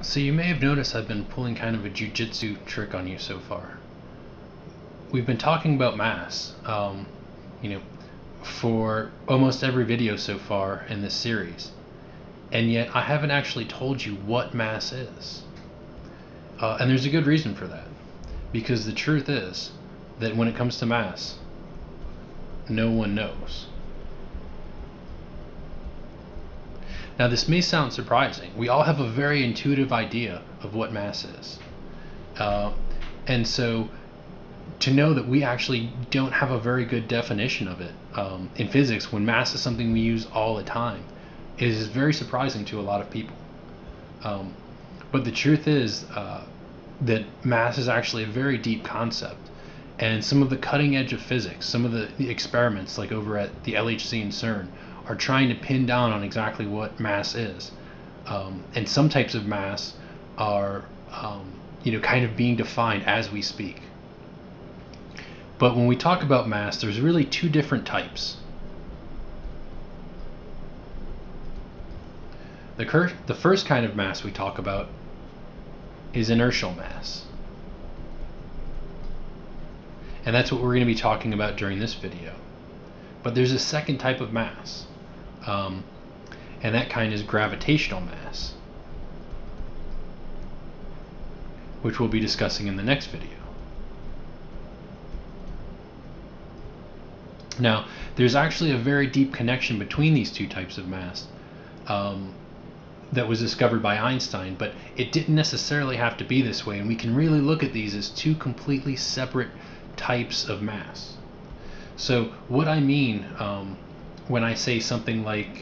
So you may have noticed I've been pulling kind of a jujitsu trick on you so far. We've been talking about mass, you know, for almost every video so far in this series, and yet I haven't actually told you what mass is. And there's a good reason for that, because the truth is that when it comes to mass, no one knows. Now this may sound surprising. We all have a very intuitive idea of what mass is. And so to know that we actually don't have a very good definition of it in physics, when mass is something we use all the time, is very surprising to a lot of people. But the truth is that mass is actually a very deep concept. And some of the cutting edge of physics, some of the experiments like over at the LHC and CERN, are trying to pin down on exactly what mass is. And some types of mass are kind of being defined as we speak. But when we talk about mass, there's really two different types. The first kind of mass we talk about is inertial mass. And that's what we're going to be talking about during this video. But there's a second type of mass, and that kind is gravitational mass, which we'll be discussing in the next video. Now, there's actually a very deep connection between these two types of mass that was discovered by Einstein, but it didn't necessarily have to be this way, and we can really look at these as two completely separate types of mass. So what I mean when I say something like,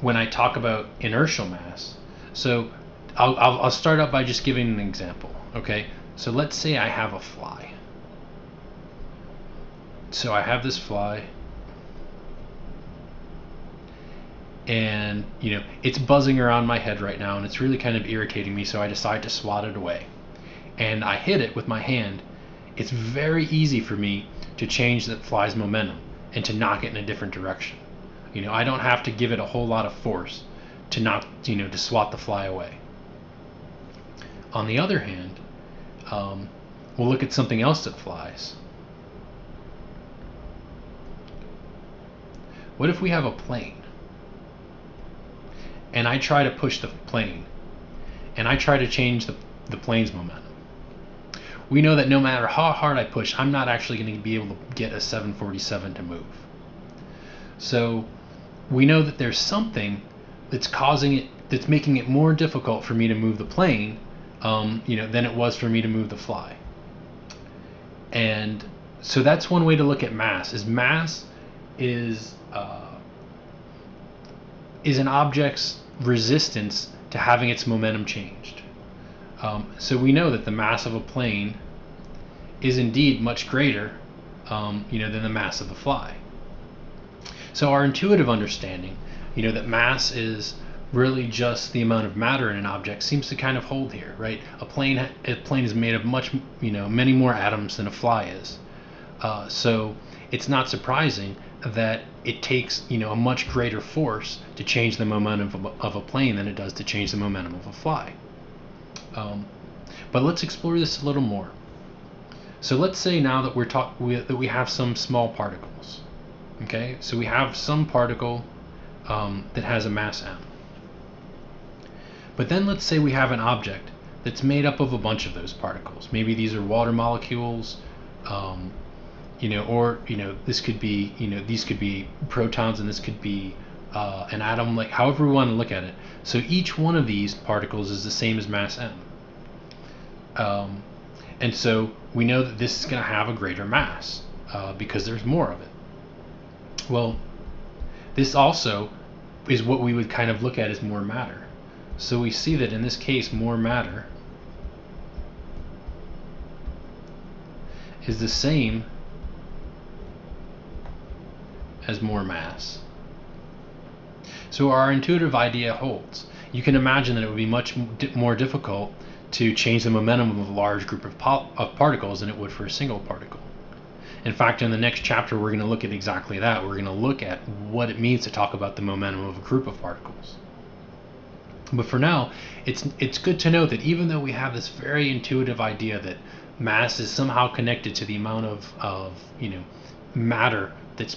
when I talk about inertial mass, so I'll start out by just giving an example, okay? So let's say I have a fly. So I have this fly, and it's buzzing around my head right now, and it's really kind of irritating me, so I decide to swat it away. And I hit it with my hand. It's very easy for me to change that fly's momentum and to knock it in a different direction. I don't have to give it a whole lot of force to to swat the fly away. On the other hand, we'll look at something else that flies. What if we have a plane, and I try to push the plane, and I try to change the plane's momentum? We know that no matter how hard I push, I'm not actually going to be able to get a 747 to move. So we know that there's something that's making it more difficult for me to move the plane, than it was for me to move the fly. And so that's one way to look at mass. Mass is an object's resistance to having its momentum changed. So we know that the mass of a plane is indeed much greater than the mass of the fly. So our intuitive understanding, that mass is really just the amount of matter in an object, seems to kind of hold here, right? A plane is made of many more atoms than a fly is. So it's not surprising that it takes a much greater force to change the momentum of a plane than it does to change the momentum of a fly. But let's explore this a little more. So let's say now that that we have some small particles. Okay, so we have some particle that has a mass m. But then let's say we have an object that's made up of a bunch of those particles. Maybe these are water molecules, or this could be these could be protons, and this could be an atom, like however we want to look at it. So each one of these particles is the same as mass m. And so we know that this is going to have a greater mass because there's more of it. Well, this also is what we would kind of look at as more matter. So we see that in this case, more matter is the same as more mass. So our intuitive idea holds. You can imagine that it would be much more difficult to change the momentum of a large group of particles than it would for a single particle. In fact, in the next chapter, we're going to look at exactly that. We're going to look at what it means to talk about the momentum of a group of particles. But for now, it's good to know that even though we have this very intuitive idea that mass is somehow connected to the amount of matter that's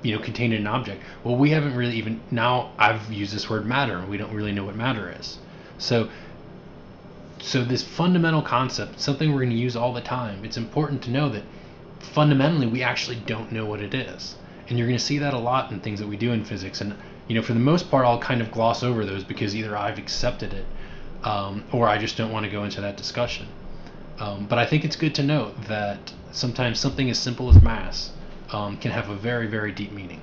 contained in an object. Well, we haven't really even now. I've used this word matter, and we don't really know what matter is. So this fundamental concept, something we're going to use all the time. It's important to know that fundamentally we actually don't know what it is, and you're going to see that a lot in things that we do in physics. And for the most part, I'll kind of gloss over those because either I've accepted it, or I just don't want to go into that discussion. But I think it's good to note that sometimes something as simple as mass can have a very, very deep meaning.